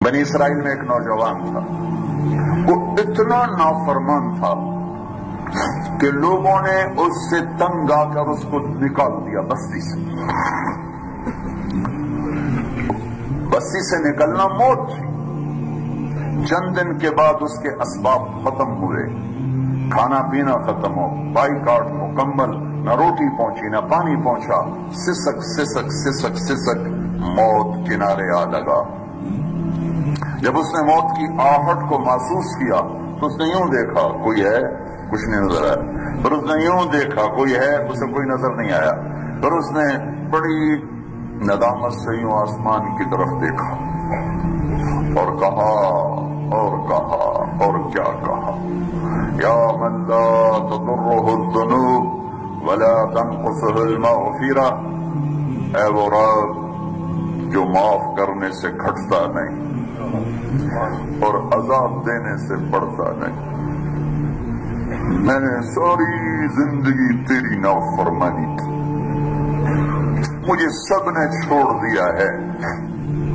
بنی اسرائیل میں ایک نوجوان تھا، وہ اتنا نافرمان تھا کہ لوگوں نے اس سے تنگ آ کر اس کو نکال دیا بستی سے۔ بستی سے نکلنا موت تھی۔ چند دن کے بعد اس کے اسباب ختم ہوئے، کھانا پینا ختم ہو، بائیکاٹ مکمل، نہ روٹی پہنچی نہ پانی پہنچا، سسک سسک سسک سسک موت کنارے آ لگا۔ جب اس نے موت کی آہٹ کو محسوس کیا تو اس نے یوں دیکھا کوئی ہے، کچھ نہیں نظر آیا، پھر اس نے یوں دیکھا کوئی ہے، اسے کوئی نظر نہیں آیا، پھر اس نے بڑی ندامت سے یوں آسمان کی طرف دیکھا اور کہا اور کیا کہا، یا من لا تضرہ الذنوب ولا تنقصہ المغفرہ، اے وہ رب جو معاف کرنے سے گھٹتا نہیں اور عذاب دینے سے بڑھتا نہیں۔ میں نے ساری زندگی تیری نافرمانی کی، مجھے سب نے چھوڑ دیا ہے،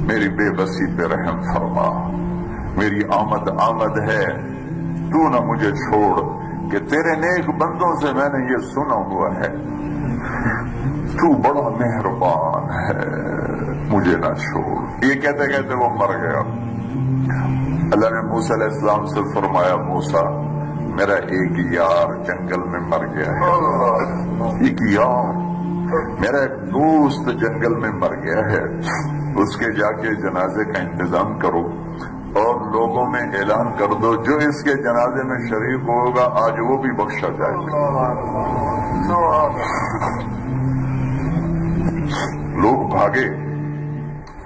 میری بے بسی پہ رحم فرما، میری آمد ہے، تو نہ مجھے چھوڑ کہ تیرے نیک بندوں سے میں نے یہ سنا ہوا ہے تو بڑا مہربان ہے، مجھے نہ چھوڑ۔ یہ کہتے کہتے وہ مر گیا۔ اللہ نے موسیٰ علیہ السلام سے فرمایا، موسیٰ میرا ایک یار جنگل میں مر گیا ہے، ایک یار میرا ایک دوست جنگل میں مر گیا ہے، اس کے جا کے جنازے کا انتظام کرو اور لوگوں میں اعلان کر دو جو اس کے جنازے میں شریک ہوگا آج وہ بھی بخشا جائے گا۔ لوگ بھاگے،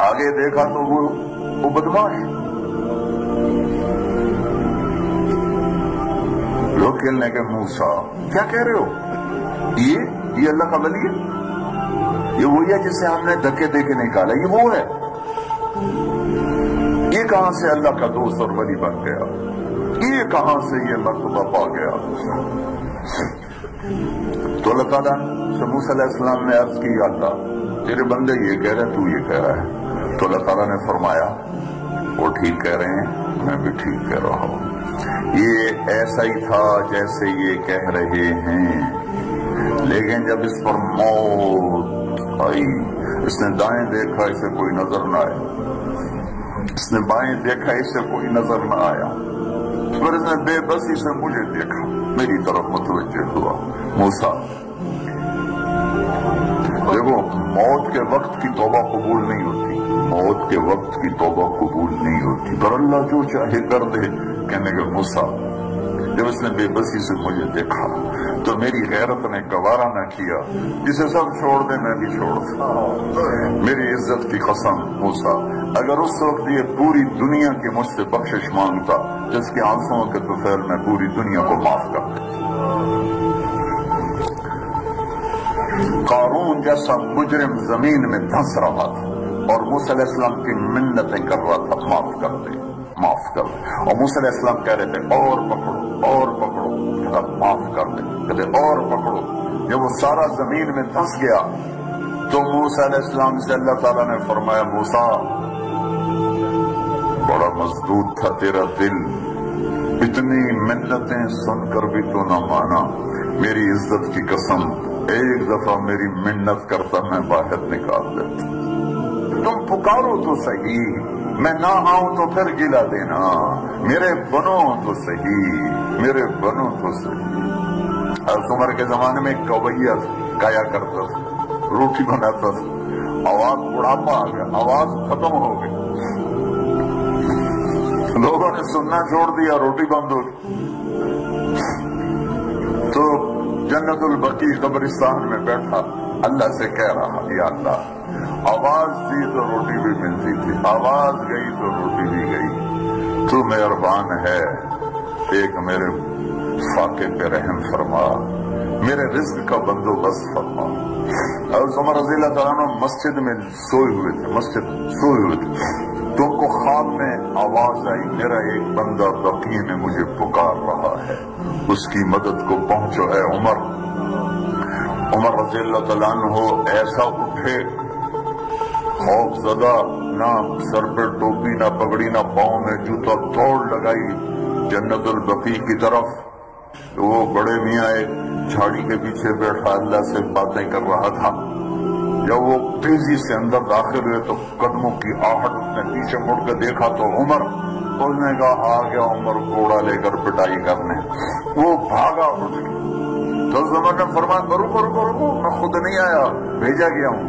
آگے دیکھا تو وہ بدماش، لوگ کہنے کے موسیٰ کیا کہہ رہے ہو، یہ اللہ کا ولی ہے، یہ وہی ہے جسے ہم نے دھکے دے کے نکالا، یہ وہ ہے، یہ کہاں سے اللہ کا دوست اور ولی بن گیا، یہ کہاں سے یہ مرتبہ پا گیا۔ تو اللہ تعالیٰ سے موسیٰ علیہ السلام نے عرض کی، اللہ تیرے بندے یہ کہہ رہے تو یہ کہہ رہا ہے۔ تو اللہ تعالیٰ نے فرمایا وہ ٹھیک کہہ رہے ہیں، میں بھی ٹھیک کہہ رہا ہوں، یہ ایسا ہی تھا جیسے یہ کہہ رہے ہیں، لیکن جب اس پر موت آئی، اس نے دائیں دیکھا اسے کوئی نظر نہ آیا، اس نے بائیں دیکھا اسے کوئی نظر نہ آیا، پھر اس نے بے بسی سے مجھے دیکھا، میری طرف متوجہ ہوا۔ موسیٰ دیکھو، موت کے وقت کی توبہ قبول نہیں ہوتی، موت کے وقت کی توبہ قبول نہیں ہوتی، پر اللہ جو چاہے کر دے۔ کہنے کے موسیٰ جب اس نے بے بسی سے مجھے دیکھا تو میری غیرت نے گوارا نہ کیا، جسے سب چھوڑ دے میں بھی چھوڑ دوں، میری عزت کی قسم موسیٰ اگر اس وقت یہ پوری دنیا کی مجھ سے بخشش مانگتا جس کے آنسوؤں کے طفیل میں پوری دنیا کو معاف کر دیتا۔ قارون جیسا مجرم زمین میں دھنس رہا تھا اور موسیٰ علیہ السلام کی منتیں کر رہا تھا، معاف کر دے معاف کر دے، اور موسیٰ علیہ السلام کہہ رہے تھے اور پکڑو، معاف کر دے، کہتے اور پکڑو۔ جب وہ سارا زمین میں دھنس گیا تو موسیٰ علیہ السلام سے اللہ تعالیٰ نے فرمایا، موسیٰ بڑا مضبوط تھا تیرا دل، اتنی منتیں سن کر بھی تو نہ مانا، میری عزت کی قسم ایک دفعہ میری منت کرتا میں باہر نکال دیتا، تم پکارو تو صحیح، میں نہ آؤں تو پھر گلا دینا، میرے بنو تو صحیح، میرے بنو تو صحیح۔ حضرت عمر کے زمانے میں ایک کویا گایا کرتا تھا، روٹی بناتا تھا، آواز بڑھاپا آ گیا، آواز ختم ہو گئی، لوگوں نے سننا چھوڑ دیا، روٹی بند ہو گئی، تو جنت البقیع قبرستان میں بیٹھا اللہ سے کہہ رہا، یا اللہ آواز دی تو روٹی بھی ملتی تھی، آواز گئی تو روٹی بھی گئی، تو مہربان ہے، ایک میرے فاقے پہ رحم فرما، میرے رزق کا بندوبست فرما۔ حضرت عمر رضی اللہ تعالیٰ عنہ مسجد میں سوئے ہوئے تھے، تو ان کو خواب میں آواز آئی، میرا ایک بندہ بقیع میں مجھے پکار رہا ہے، اس کی مدد کو پہنچو اے عمر۔ عمر رضی اللہ تعالیٰ عنہ ایسا اٹھے خوف زدہ، ना सर पे टोपी, ना पगड़ी, ना पाँव में जूता, दौड़ लगाई जन्नतुल बकी की तरफ। तो वो बड़े मियाँ एक झाड़ी के पीछे बैठा अल्लाह से बातें कर रहा था। जब वो तेजी से अंदर दाखिल हुए तो कदमों की आहट, उसने पीछे मुड़ कर देखा तो उमर, उसने कहा आ गया उमर घोड़ा लेकर पिटाई करने। वो भागा उठ गया तो उमर ने फरमाया रुको, मैं खुद नहीं आया, भेजा गया हूँ।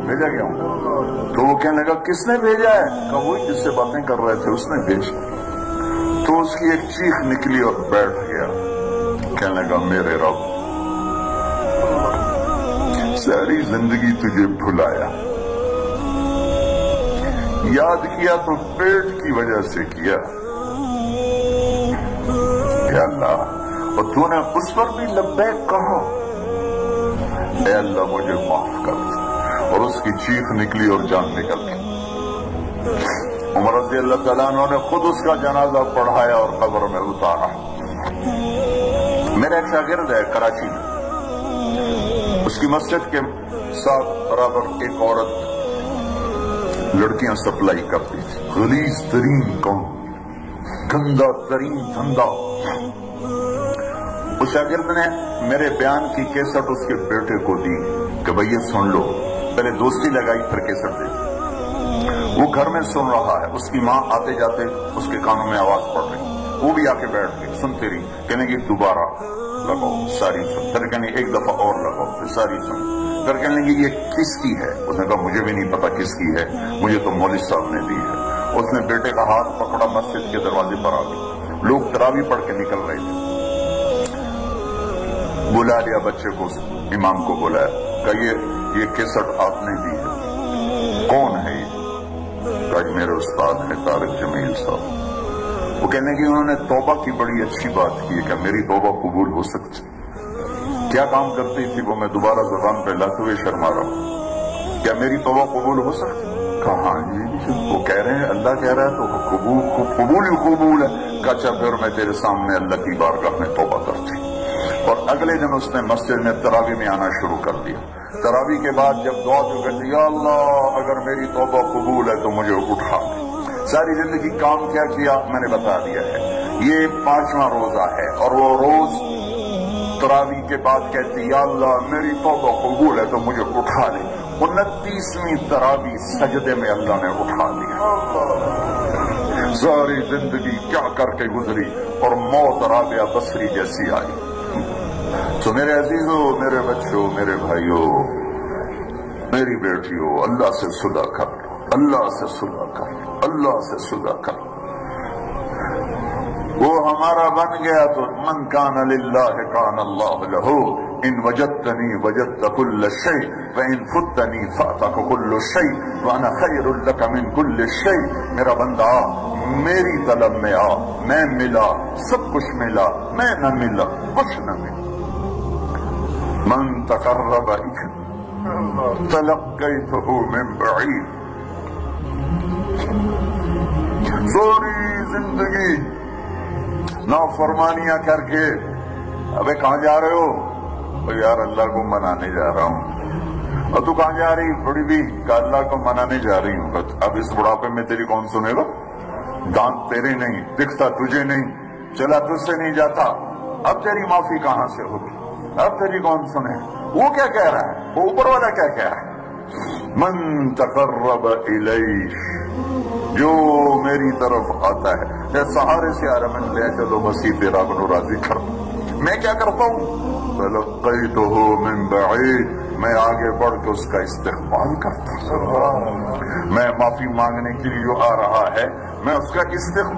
तो वो कहने लगा किसने भेजा है? कहा वही जिससे बातें कर रहे थे उसने भेजा। तो उसकी एक चीख निकली और बैठ गया। कहने लगा मेरे रब, सारी जिंदगी तुझे भुलाया, याद किया तो पेट की वजह से किया। या अल्लाह, और तूने उस पर भी लब्बैक कहा, ऐ अल्लाह मुझे माफ कर। और उसकी चीख निकली और जान निकल गई। उमर रज़ी अल्लाह तआला अन्हु ने खुद उसका जनाजा पढ़ाया और कब्र में उतारा। मेरा एक शागिर्द है कराची में, उसकी मस्जिद के साथ बराबर एक औरत लड़कियां सप्लाई करती थी। गलीज तरीन कौन, गंदा तरीन धंधा। उस शागिर्द ने मेरे बयान की केसट उसके बेटे को दी कि भाई ये सुन लो। पहले दोस्ती लगाई, फिर केसट दी। वो घर में सुन रहा है, उसकी माँ आते जाते उसके कानों में आवाज पड़ रही, वो भी आके बैठ गई, सुनती रही। कहने की दोबारा लगाओ, सारी सुन। फिर कहने एक दफा और लगाओ, फिर सारी सुन। फिर कहने लगी ये किसकी है? उसने कहा मुझे भी नहीं पता किसकी है, मुझे तो मौलवी साहब ने दी है। उसने बेटे का हाथ पकड़ा, मस्जिद के दरवाजे पर आ गई। लोग तरावी पढ़ के निकल रहे थे। बुला लिया बच्चे को, इमाम को बुलाया, कहिए ये केसट आपने दी है, कौन है ये? कहा मेरे उस्ताद है तारिक जमील साहब। वो कहने की उन्होंने तौबा की बड़ी अच्छी बात की है, क्या मेरी तौबा कबूल हो सकती? क्या काम करती थी वो, मैं दोबारा जुबान पे लाते हुए शर्मा रहा हूं, क्या मेरी तौबा कबूल हो सकती? कहा जी, वो कह रहे हैं अल्लाह कह रहा है तो कबूल है। अच्छा फिर मैं तेरे सामने अल्लाह की बारगाह में तौबा करती। और अगले दिन उसने मस्जिद में तरावी में आना शुरू कर दिया। तरावी के बाद जब दुआ जो कहती या अल्लाह अगर मेरी तौबा कबूल है तो मुझे उठा ले। सारी जिंदगी काम क्या किया मैंने बता दिया है। ये 5वां रोजा है और वो रोज तरावी के बाद कहती या अल्लाह मेरी तौबा कबूल है तो मुझे उठा ले। 29वीं तरावी सजदे में अल्लाह ने उठा लिया। सारी जिंदगी क्या करके गुजरी और मौत राबिया बसरी जैसी आई। तो मेरे अजीजों, मेरे बच्चों, मेरे भाइयों, मेरी बेटियों, अल्लाह से सुलह कर लो, अल्लाह से सुलह कर लो, अल्लाह से सुलह कर लो। वो हमारा बन गया तो मन कान लिल्लाह कान अल्लाह लहू। इन वजदतनी वजदत कुल्ल शै व इन फुतनी फातक कुल्ल शै व अना खैरुल लक मिन कुल्ल शै। मेरा बंदा मेरी तलब में आ, मैं मिला, सब कुछ मिला, मैं न मिला, कुछ न मिला। मन तकर्रब तलक्कैतहु मिन बईद। सारी जिंदगी नाफरमानियां करके, अबे कहां जा रहे हो? तो यार अल्लाह को मनाने जा रहा हूं। और तू कहां जा रही? बड़ी भी अल्लाह को मनाने जा रही हूं। अब इस बुढ़ापे में तेरी कौन सुनेगा? दांत तेरे नहीं, दिखता तुझे नहीं, चला तुझसे नहीं जाता, अब तेरी माफी कहां से होगी? अब तेरी कौन सुने? वो क्या कह रहा है? वो ऊपर वाला क्या कह रहा है? मन तकर्रब इलैह, जो मेरी तरफ आता है। या सहारे से आ रहा, मैं ले चलो मसीह तेरा बनो राजी कर। मैं क्या करता हूं? तलक्कैतहु मिन बईद, मैं आगे बढ़ के उसका इस्तेमाल करता हूं। मैं माफी मांगने के लिए जो आ रहा है मैं उसका इस्तेमाल